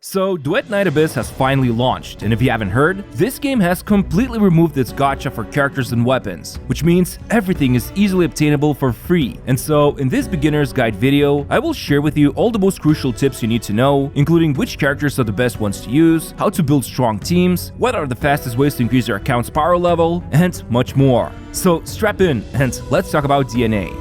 So, Duet Night Abyss has finally launched, and if you haven't heard, this game has completely removed its gacha for characters and weapons, which means everything is easily obtainable for free. And so, in this beginner's guide video, I will share with you all the most crucial tips you need to know, including which characters are the best ones to use, how to build strong teams, what are the fastest ways to increase your account's power level, and much more. So, strap in, and let's talk about DNA.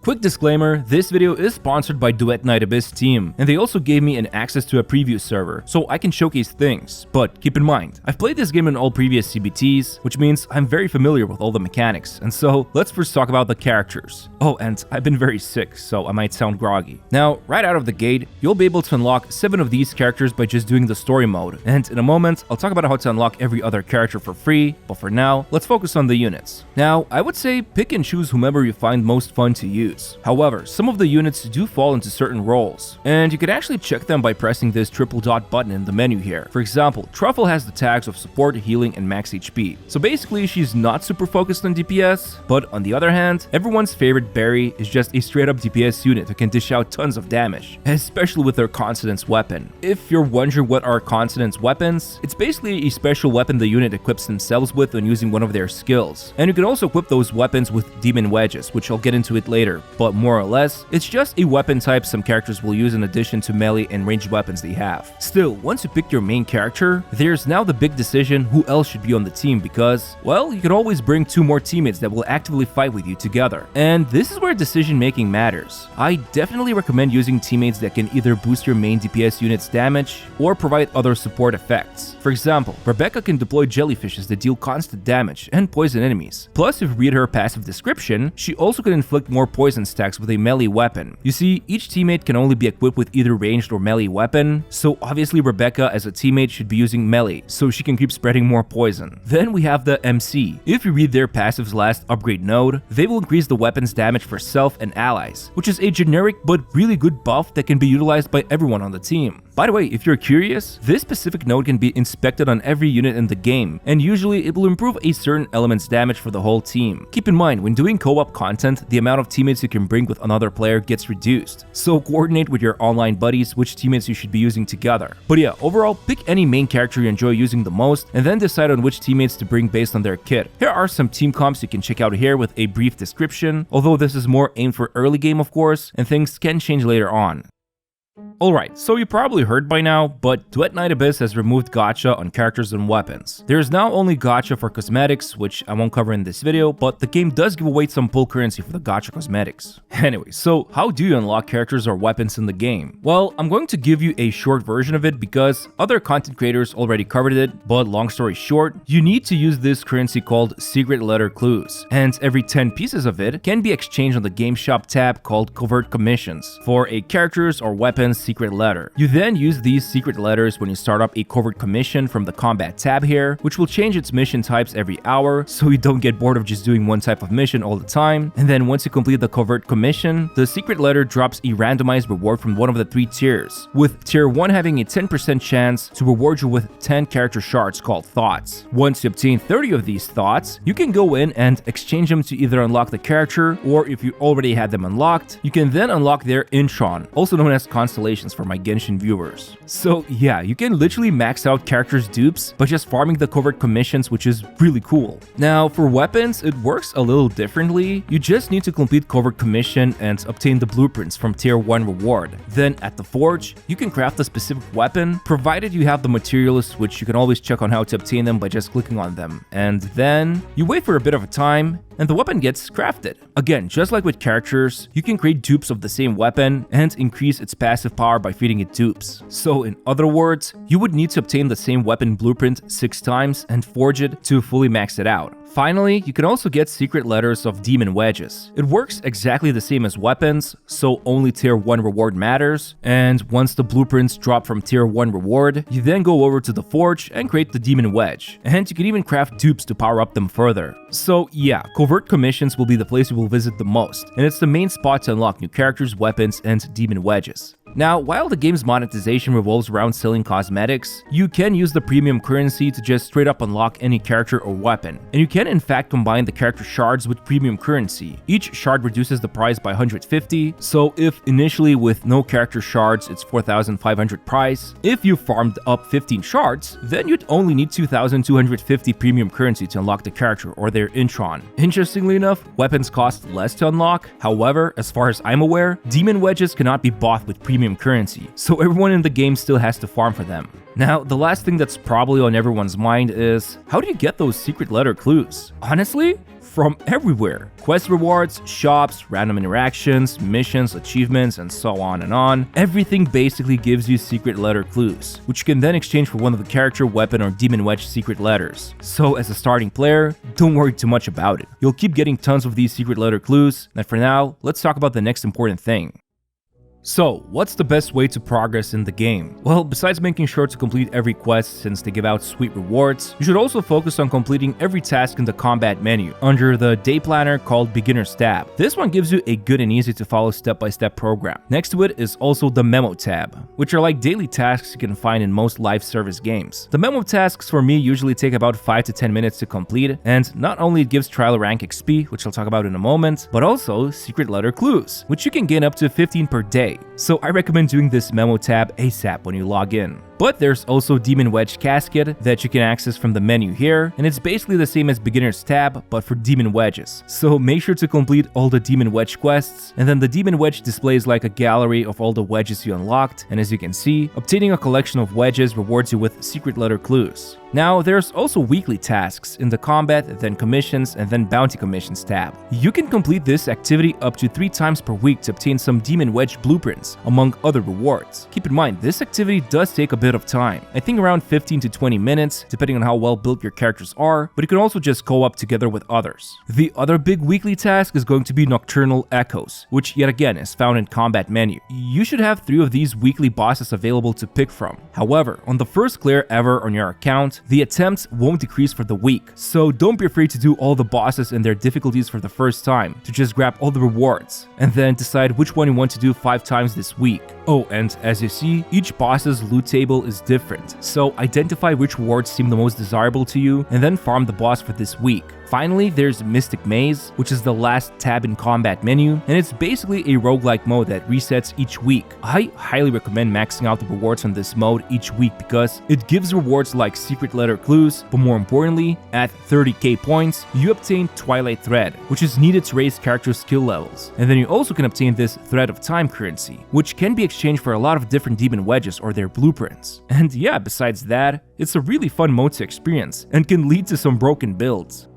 Quick disclaimer, this video is sponsored by Duet Night Abyss team, and they also gave me an access to a preview server, so I can showcase things. But keep in mind, I've played this game in all previous CBTs, which means I'm very familiar with all the mechanics, and so let's first talk about the characters. Oh, and I've been very sick, so I might sound groggy. Now, right out of the gate, you'll be able to unlock 7 of these characters by just doing the story mode, and in a moment, I'll talk about how to unlock every other character for free, but for now, let's focus on the units. Now, I would say pick and choose whomever you find most fun to use. However, some of the units do fall into certain roles, and you can actually check them by pressing this triple dot button in the menu here. For example, Truffle has the tags of support, healing, and max HP. So basically, she's not super focused on DPS, but on the other hand, everyone's favorite Berry is just a straight up DPS unit who can dish out tons of damage, especially with their Consonance weapon. If you're wondering what are Consonance weapons, it's basically a special weapon the unit equips themselves with when using one of their skills. And you can also equip those weapons with Demon Wedges, which I'll get into it later, but more or less, it's just a weapon type some characters will use in addition to melee and ranged weapons they have. Still, once you pick your main character, there's now the big decision who else should be on the team because, well, you can always bring 2 more teammates that will actively fight with you together. And this is where decision making matters. I definitely recommend using teammates that can either boost your main DPS unit's damage or provide other support effects. For example, Rebecca can deploy jellyfishes that deal constant damage and poison enemies. Plus, if you read her passive description, she also can inflict more poison stacks with a melee weapon. You see, each teammate can only be equipped with either ranged or melee weapon, so obviously Rebecca as a teammate should be using melee, so she can keep spreading more poison. Then we have the MC. If you read their passive's last upgrade node, they will increase the weapon's damage for self and allies, which is a generic but really good buff that can be utilized by everyone on the team. By the way, if you're curious, this specific node can be inspected on every unit in the game, and usually it will improve a certain element's damage for the whole team. Keep in mind, when doing co-op content, the amount of teammates you can bring with another player gets reduced, so coordinate with your online buddies which teammates you should be using together. But yeah, overall, pick any main character you enjoy using the most, and then decide on which teammates to bring based on their kit. Here are some team comps you can check out here with a brief description, although this is more aimed for early game of course, and things can change later on. Alright, so you probably heard by now, but Duet Night Abyss has removed gacha on characters and weapons. There is now only gacha for cosmetics, which I won't cover in this video, but the game does give away some pull currency for the gacha cosmetics. Anyway, so how do you unlock characters or weapons in the game? Well, I'm going to give you a short version of it because other content creators already covered it, but long story short, you need to use this currency called secret letter clues, and every 10 pieces of it can be exchanged on the game shop tab called covert commissions for a character's or weapon's secret letter. You then use these secret letters when you start up a covert commission from the combat tab here, which will change its mission types every hour, so you don't get bored of just doing one type of mission all the time. And then once you complete the covert commission, the secret letter drops a randomized reward from one of the 3 tiers, with tier 1 having a 10% chance to reward you with 10 character shards called thoughts. Once you obtain 30 of these thoughts, you can go in and exchange them to either unlock the character, or if you already had them unlocked, you can then unlock their intron, also known as constellations for my Genshin viewers. So yeah, you can literally max out characters' dupes by just farming the covert commissions, which is really cool. Now for weapons, it works a little differently. You just need to complete covert commission and obtain the blueprints from tier 1 reward. Then at the forge, you can craft a specific weapon, provided you have the materials, which you can always check on how to obtain them by just clicking on them. And then you wait for a bit of a time, and the weapon gets crafted. Again, just like with characters, you can create dupes of the same weapon and increase its passive power by feeding it dupes. So in other words, you would need to obtain the same weapon blueprint 6 times and forge it to fully max it out. Finally, you can also get secret letters of Demon Wedges. It works exactly the same as weapons, so only tier 1 reward matters, and once the blueprints drop from tier 1 reward, you then go over to the forge and create the Demon Wedge, and you can even craft dupes to power up them further. So yeah, covert commissions will be the place you will visit the most, and it's the main spot to unlock new characters, weapons, and Demon Wedges. Now, while the game's monetization revolves around selling cosmetics, you can use the premium currency to just straight up unlock any character or weapon. And you can in fact combine the character shards with premium currency. Each shard reduces the price by 150, so if initially with no character shards it's 4,500 price, if you farmed up 15 shards, then you'd only need 2,250 premium currency to unlock the character or their intron. Interestingly enough, weapons cost less to unlock. However, as far as I'm aware, demon wedges cannot be bought with premium currency, so everyone in the game still has to farm for them. Now, the last thing that's probably on everyone's mind is, how do you get those secret letter clues? Honestly, from everywhere. Quest rewards, shops, random interactions, missions, achievements, and so on and on. Everything basically gives you secret letter clues, which you can then exchange for one of the character, weapon, or demon wedge secret letters. So as a starting player, don't worry too much about it. You'll keep getting tons of these secret letter clues, and for now, let's talk about the next important thing. So, what's the best way to progress in the game? Well, besides making sure to complete every quest since they give out sweet rewards, you should also focus on completing every task in the combat menu under the day planner called Beginner's tab. This one gives you a good and easy to follow step-by-step program. Next to it is also the memo tab, which are like daily tasks you can find in most live service games. The memo tasks for me usually take about 5 to 10 minutes to complete, and not only it gives trial rank XP, which I'll talk about in a moment, but also secret letter clues, which you can gain up to 15 per day. So I recommend doing this memo tab ASAP when you log in. But there's also Demon Wedge Casket that you can access from the menu here, and it's basically the same as Beginner's tab, but for Demon Wedges. So make sure to complete all the Demon Wedge quests, and then the Demon Wedge displays like a gallery of all the wedges you unlocked, and as you can see, obtaining a collection of wedges rewards you with secret letter clues. Now, there's also weekly tasks in the combat, then commissions, and then bounty commissions tab. You can complete this activity up to 3 times per week to obtain some Demon Wedge blueprints, among other rewards. Keep in mind, this activity does take a bit of time. I think around 15 to 20 minutes, depending on how well built your characters are, but you can also just co-op together with others. The other big weekly task is going to be Nocturnal Echoes, which yet again is found in combat menu. You should have 3 of these weekly bosses available to pick from. However, on the first clear ever on your account, the attempts won't decrease for the week, so don't be afraid to do all the bosses and their difficulties for the first time, to just grab all the rewards, and then decide which one you want to do 5 times this week. Oh, and as you see, each boss's loot table is different, so identify which rewards seem the most desirable to you, and then farm the boss for this week. Finally, there's Mystic Maze, which is the last tab in combat menu, and it's basically a roguelike mode that resets each week. I highly recommend maxing out the rewards on this mode each week because it gives rewards like secret letter clues, but more importantly, at 30k points, you obtain Twilight Thread, which is needed to raise character skill levels. And then you also can obtain this Thread of Time currency, which can be exchanged for a lot of different demon wedges or their blueprints. And yeah, besides that, it's a really fun mode to experience and can lead to some broken builds.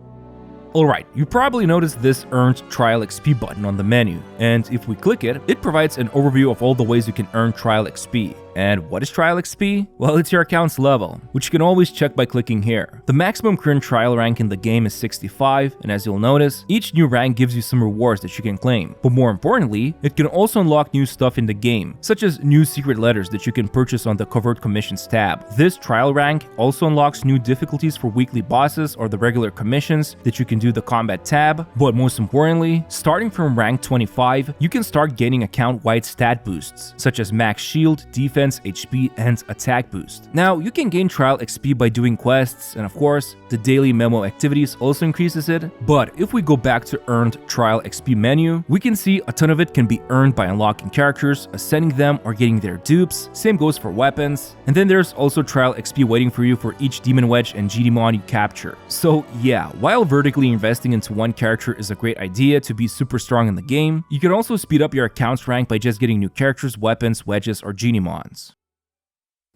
Alright, you probably noticed this Earned Trial XP button on the menu, and if we click it, it provides an overview of all the ways you can earn Trial XP. And what is Trial XP? Well, it's your account's level, which you can always check by clicking here. The maximum current trial rank in the game is 65, and as you'll notice, each new rank gives you some rewards that you can claim. But more importantly, it can also unlock new stuff in the game, such as new secret letters that you can purchase on the Covert Commissions tab. This trial rank also unlocks new difficulties for weekly bosses or the regular commissions that you can do the combat tab, but most importantly, starting from rank 25, you can start gaining account-wide stat boosts, such as max shield, defense, HP, and attack boost. Now, you can gain trial XP by doing quests, and of course, the daily memo activities also increases it, but if we go back to earned trial XP menu, we can see a ton of it can be earned by unlocking characters, ascending them, or getting their dupes. Same goes for weapons, and then there's also trial XP waiting for you for each demon wedge and Geniemon you capture. So yeah, while vertically investing into one character is a great idea to be super strong in the game, you can also speed up your account's rank by just getting new characters, weapons, wedges, or Geniemons.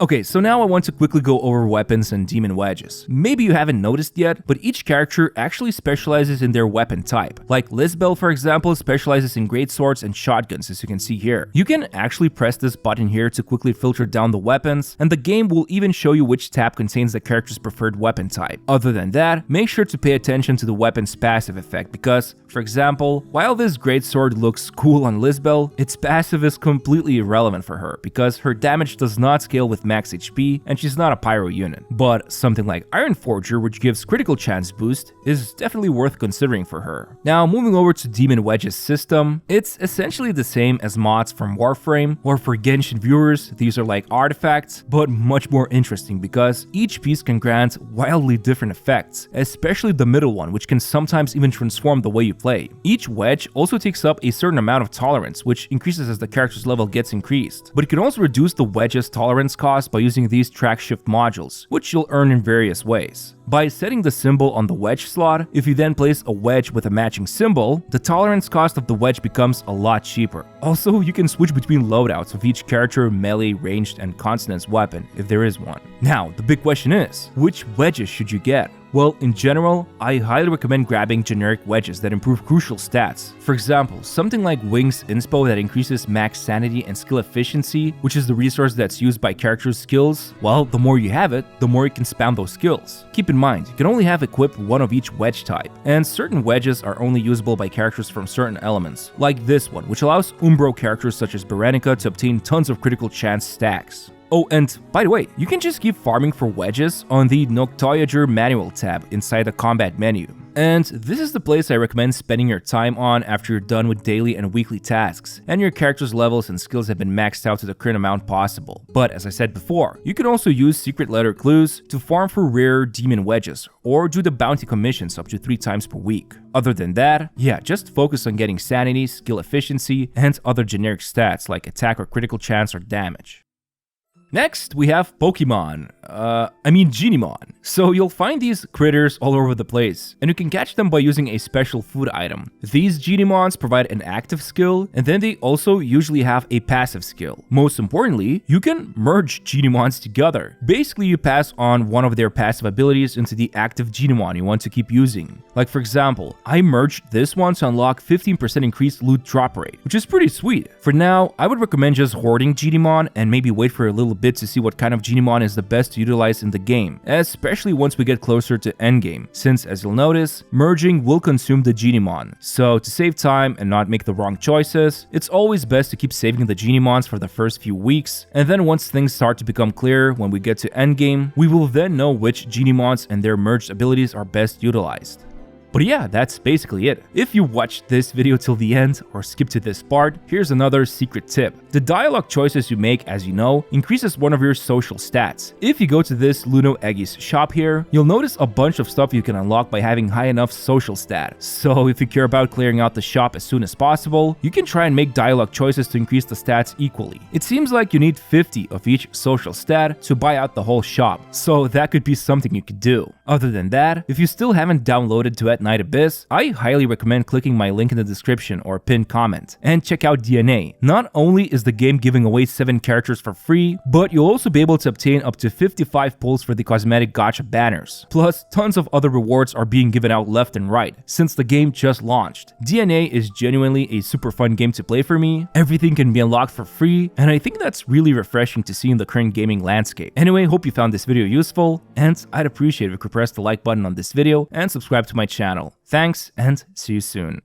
Okay, so now I want to quickly go over weapons and demon wedges. Maybe you haven't noticed yet, but each character actually specializes in their weapon type. Like Lisbel, for example, specializes in greatswords and shotguns, as you can see here. You can actually press this button here to quickly filter down the weapons, and the game will even show you which tab contains the character's preferred weapon type. Other than that, make sure to pay attention to the weapon's passive effect, because, for example, while this greatsword looks cool on Lisbel, its passive is completely irrelevant for her, because her damage does not scale with max HP, and she's not a pyro unit. But something like Iron Forger, which gives critical chance boost, is definitely worth considering for her. Now moving over to Demon Wedges system, it's essentially the same as mods from Warframe, or for Genshin viewers, these are like artifacts, but much more interesting because each piece can grant wildly different effects, especially the middle one, which can sometimes even transform the way you play. Each wedge also takes up a certain amount of tolerance, which increases as the character's level gets increased, but you can also reduce the wedge's tolerance cost by using these track shift modules, which you'll earn in various ways. By setting the symbol on the wedge slot, if you then place a wedge with a matching symbol, the tolerance cost of the wedge becomes a lot cheaper. Also, you can switch between loadouts of each character, melee, ranged, and consonance weapon, if there is one. Now, the big question is, which wedges should you get? Well, in general, I highly recommend grabbing generic wedges that improve crucial stats. For example, something like Wings Inspo that increases max sanity and skill efficiency, which is the resource that's used by characters' skills. Well, the more you have it, the more you can spam those skills. Keep in mind, you can only have equipped one of each wedge type, and certain wedges are only usable by characters from certain elements, like this one, which allows Umbro characters such as Berenica to obtain tons of critical chance stacks. Oh, and by the way, you can just keep farming for wedges on the Noctoyager manual tab inside the combat menu. And this is the place I recommend spending your time on after you're done with daily and weekly tasks, and your character's levels and skills have been maxed out to the current amount possible. But as I said before, you can also use secret letter clues to farm for rare demon wedges, or do the bounty commissions up to 3 times per week. Other than that, yeah, just focus on getting sanity, skill efficiency, and other generic stats like attack or critical chance or damage. Next, we have Pokemon. Geniemon. So you'll find these critters all over the place, and you can catch them by using a special food item. These Geniemons provide an active skill, and then they also usually have a passive skill. Most importantly, you can merge Geniemons together. Basically, you pass on one of their passive abilities into the active Geniemon you want to keep using. Like for example, I merged this one to unlock 15% increased loot drop rate, which is pretty sweet. For now, I would recommend just hoarding Geniemon and maybe wait for a little bit to see what kind of Geniemon is the best to utilize in the game, especially once we get closer to endgame, since as you'll notice, merging will consume the Geniemon. So to save time and not make the wrong choices, it's always best to keep saving the Geniemons for the first few weeks, and then once things start to become clear when we get to endgame, we will then know which Geniemons and their merged abilities are best utilized. But yeah, that's basically it. If you watched this video till the end or skipped to this part, here's another secret tip. The dialogue choices you make, as you know, increases one of your social stats. If you go to this Luno Eggy's shop here, you'll notice a bunch of stuff you can unlock by having high enough social stat. So if you care about clearing out the shop as soon as possible, you can try and make dialogue choices to increase the stats equally. It seems like you need 50 of each social stat to buy out the whole shop, so that could be something you could do. Other than that, if you still haven't downloaded Duet Night Abyss, I highly recommend clicking my link in the description or pinned comment and check out DNA. Not only is the game giving away 7 characters for free, but you'll also be able to obtain up to 55 pulls for the cosmetic gacha banners. Plus, tons of other rewards are being given out left and right since the game just launched. DNA is genuinely a super fun game to play for me. Everything can be unlocked for free, and I think that's really refreshing to see in the current gaming landscape. Anyway, hope you found this video useful, and I'd appreciate if you could press the like button on this video and subscribe to my channel. Thanks, and see you soon.